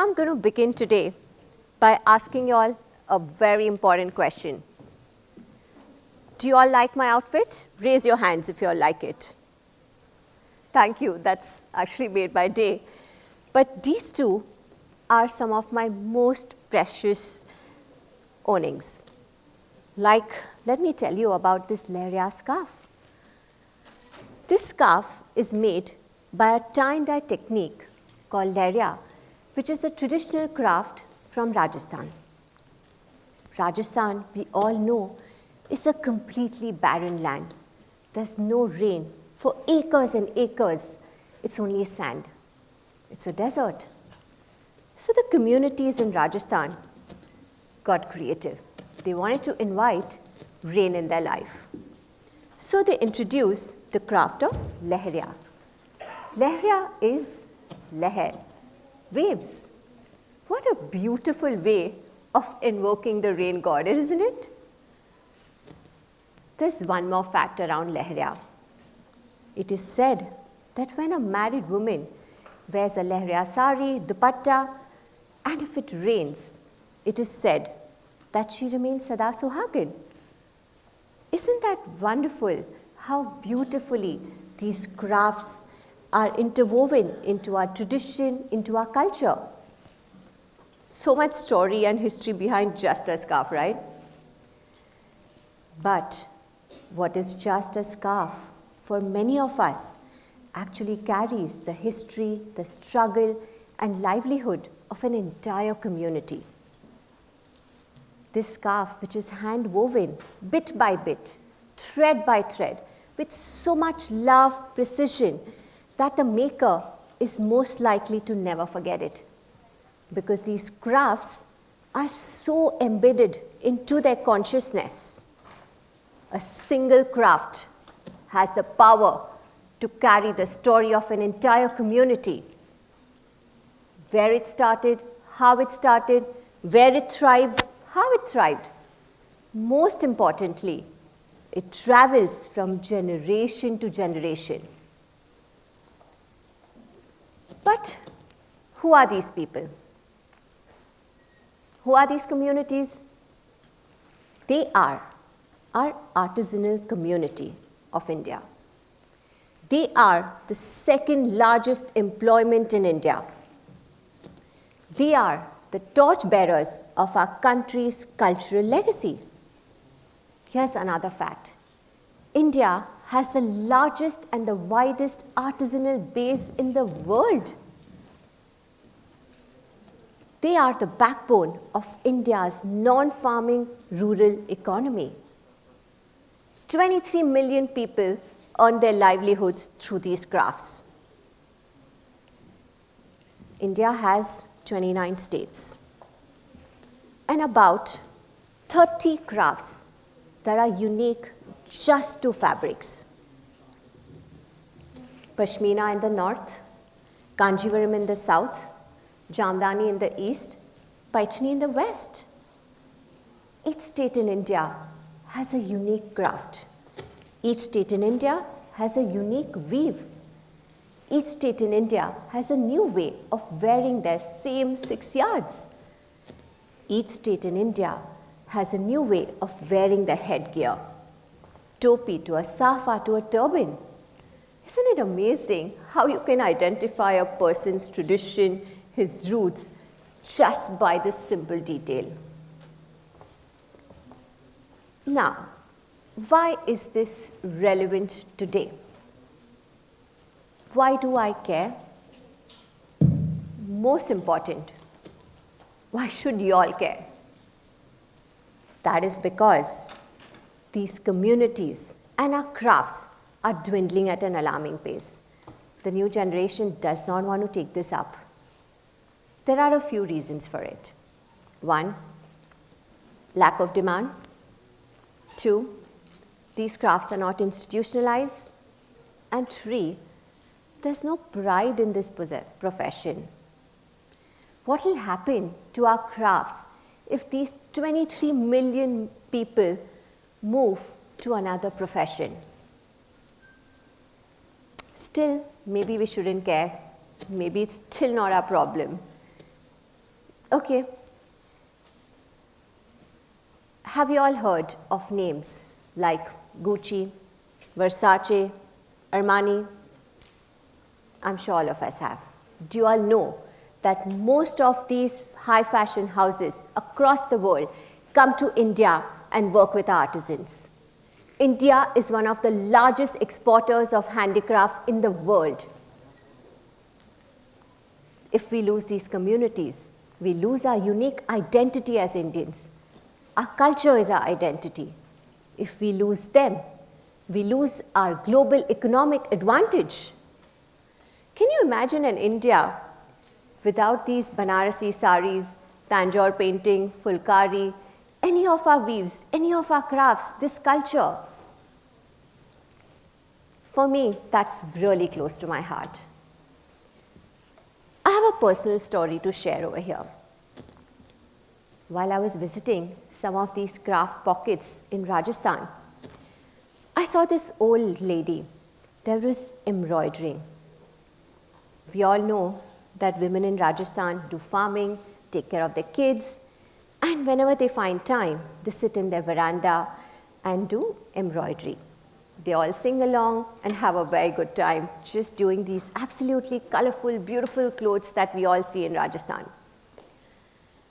I'm going to begin today by asking you all a very important question. Do you all like my outfit? Raise your hands if you all like it. Thank you. That's actually made my day. But these two are some of my most precious ownings. Like, let me tell you about this Leria scarf. This scarf is made by a tie-and-dye technique called Leria, which is a traditional craft from Rajasthan. Rajasthan, we all know, is a completely barren land. There's no rain for acres and acres. It's only sand. It's a desert. So the communities in Rajasthan got creative. They wanted to invite rain in their life. So they introduced the craft of Leria. Leria is leher, waves. What a beautiful way of invoking the rain god, isn't it? There's one more fact around Leria. It is said that when a married woman wears a Leria saree, dupatta, and if it rains, it is said that she remains sada suhagin. Isn't that wonderful how beautifully these crafts are interwoven into our tradition, into our culture? So much story and history behind just a scarf, right? But what is just a scarf for many of us actually carries the history, the struggle, and livelihood of an entire community. This scarf, which is hand woven bit by bit, thread by thread, with so much love, precision, that the maker is most likely to never forget it. Because these crafts are so embedded into their consciousness. A single craft has the power to carry the story of an entire community. Where it started, how it started, where it thrived, how it thrived. Most importantly, it travels from generation to generation. But who are these people? Who are these communities? They are our artisanal community of India. They are the second largest employment in India. They are the torchbearers of our country's cultural legacy. Here's another fact. India has the largest and the widest artisanal base in the world. They are the backbone of India's non-farming rural economy. 23 million people earn their livelihoods through these crafts. India has 29 states and about 30 crafts that are unique just to fabrics. Pashmina in the north, Kanjivaram in the south, Jamdani in the east, Paithani in the west. Each state in India has a unique craft. Each state in India has a unique weave. Each state in India has a new way of wearing their same 6 yards. Each state in India has a new way of wearing their headgear. Topi to a safa to a turban. Isn't it amazing how you can identify a person's tradition, his roots, just by this simple detail? Now, why is this relevant today? Why do I care? Most important, why should you all care? That is because these communities and our crafts are dwindling at an alarming pace. The new generation does not want to take this up. There are a few reasons for it. 1, lack of demand. 2, these crafts are not institutionalized. And 3, there's no pride in this profession. What will happen to our crafts if these 23 million people move to another profession? Still, maybe we shouldn't care. Maybe it's still not our problem. Okay. Have you all heard of names like Gucci, Versace, Armani? I'm sure all of us have. Do you all know that most of these high fashion houses across the world come to India and work with artisans? India is one of the largest exporters of handicraft in the world. If we lose these communities, we lose our unique identity as Indians. Our culture is our identity. If we lose them, we lose our global economic advantage. Can you imagine an India without these Banarasi sarees, Tanjore painting, Fulkari, any of our weaves, any of our crafts, this culture? For me, that's really close to my heart. I have a personal story to share over here. While I was visiting some of these craft pockets in Rajasthan, I saw this old lady. There was embroidering. We all know that women in Rajasthan do farming, take care of their kids, and whenever they find time, they sit in their veranda and do embroidery. They all sing along and have a very good time just doing these absolutely colorful, beautiful clothes that we all see in Rajasthan.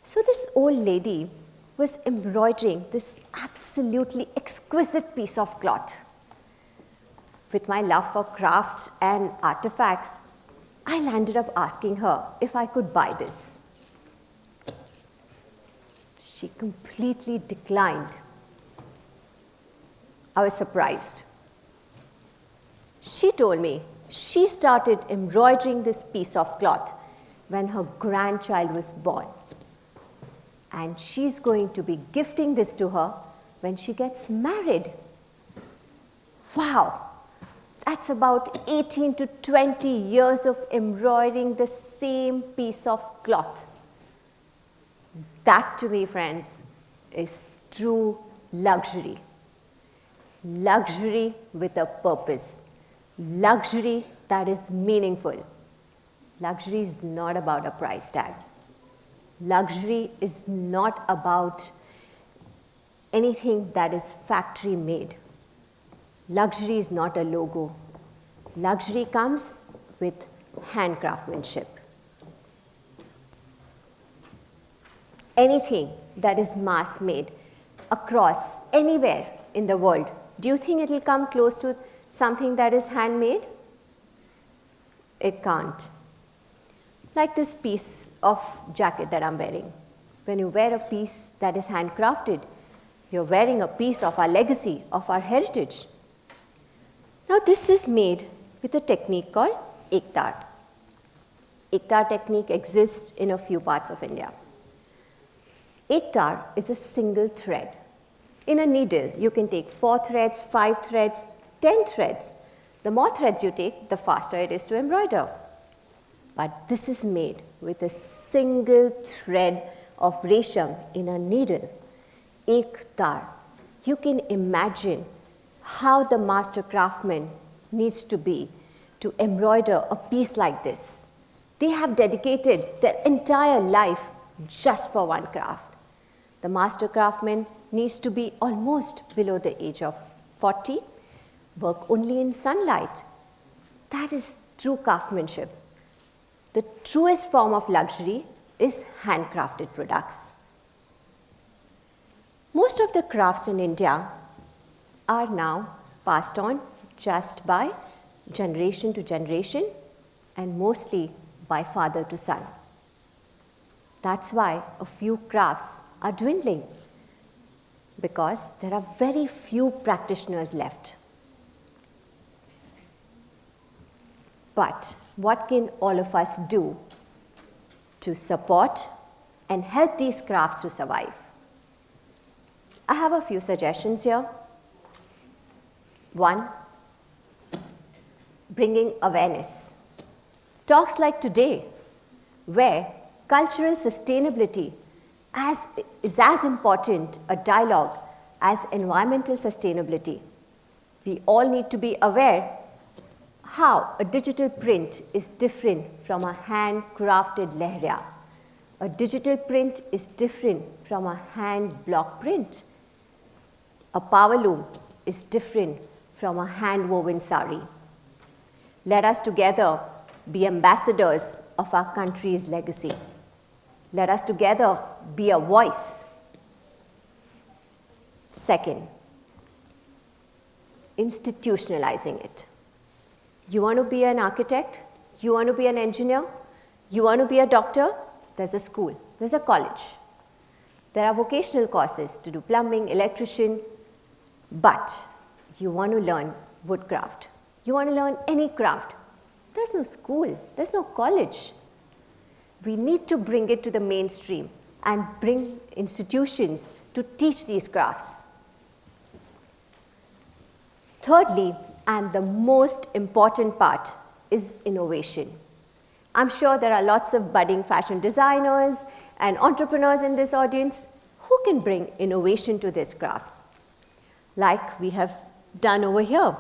So this old lady was embroidering this absolutely exquisite piece of cloth. With my love for crafts and artifacts, I landed up asking her if I could buy this. She completely declined. I was surprised. She told me she started embroidering this piece of cloth when her grandchild was born. And she's going to be gifting this to her when she gets married. Wow! That's about 18 to 20 years of embroidering the same piece of cloth. That to me, friends, is true luxury. Luxury with a purpose. Luxury that is meaningful. Luxury is not about a price tag. Luxury is not about anything that is factory made. Luxury is not a logo. Luxury comes with hand craftsmanship. Anything that is mass made across anywhere in the world, do you think it will come close to something that is handmade? It can't. Like this piece of jacket that I'm wearing. When you wear a piece that is handcrafted, you're wearing a piece of our legacy, of our heritage. Now this is made with a technique called ektar. Ektar technique exists in a few parts of India. Ektar is a single thread. In a needle, you can take 4 threads, 5 threads, 10 threads. The more threads you take, the faster it is to embroider. But this is made with a single thread of resham in a needle. Ektar. You can imagine how the master craftsman needs to be to embroider a piece like this. They have dedicated their entire life just for one craft. The master craftsman needs to be almost below the age of 40, work only in sunlight. That is true craftsmanship. The truest form of luxury is handcrafted products. Most of the crafts in India are now passed on just by generation to generation and mostly by father to son. That's why a few crafts are dwindling, because there are very few practitioners left. But what can all of us do to support and help these crafts to survive? I have a few suggestions here. 1, bringing awareness. Talks like today, where cultural sustainability is as important a dialogue as environmental sustainability. We all need to be aware how a digital print is different from a handcrafted Leria. A digital print is different from a hand block print. A power loom is different from a hand woven saree. Let us together be ambassadors of our country's legacy. Let us together be a voice. Second, institutionalizing it. You want to be an architect? You want to be an engineer? You want to be a doctor? There's a school, there's a college. There are vocational courses to do plumbing, electrician, but you want to learn woodcraft. You want to learn any craft. There's no school, there's no college. We need to bring it to the mainstream and bring institutions to teach these crafts. Thirdly, and the most important part, is innovation. I'm sure there are lots of budding fashion designers and entrepreneurs in this audience who can bring innovation to these crafts, like we have done over here.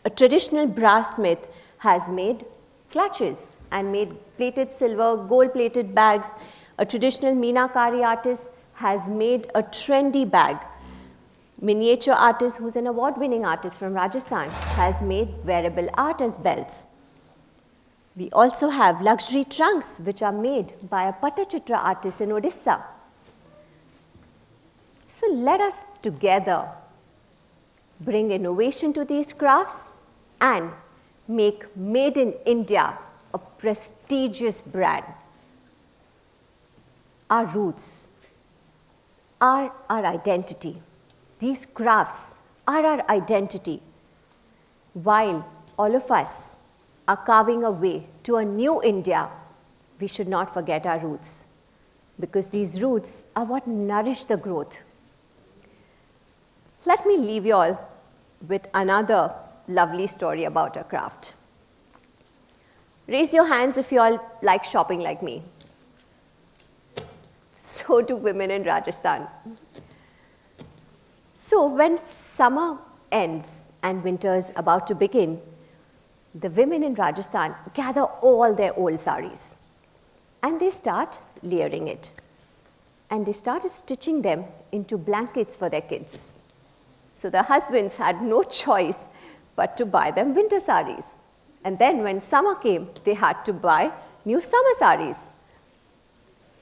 A traditional brass smith has made clutches and made plated silver, gold-plated bags. A traditional meenakari artist has made a trendy bag. Miniature artist, who's an award-winning artist from Rajasthan, has made wearable art as belts. We also have luxury trunks which are made by a Pattachitra artist in Odisha. So let us together bring innovation to these crafts and make Made in India a prestigious brand. Our roots are our identity. These crafts are our identity. While all of us are carving a way to a new India, we should not forget our roots, because these roots are what nourish the growth. Let me leave you all with another lovely story about a craft. Raise your hands if you all like shopping like me. So do women in Rajasthan. So when summer ends and winter is about to begin, the women in Rajasthan gather all their old saris and they start layering it. And they started stitching them into blankets for their kids. So the husbands had no choice but to buy them winter saris. And then when summer came, they had to buy new summer saris.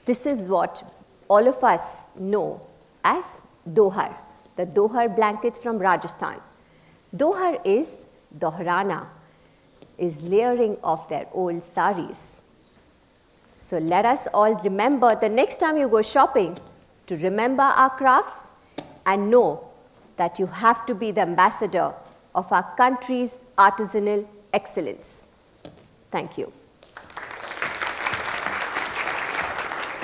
This is what all of us know as dohar, the dohar blankets from Rajasthan. Dohar is dohrana, is layering of their old saris. So let us all remember the next time you go shopping to remember our crafts and know that you have to be the ambassador of our country's artisanal excellence. Thank you.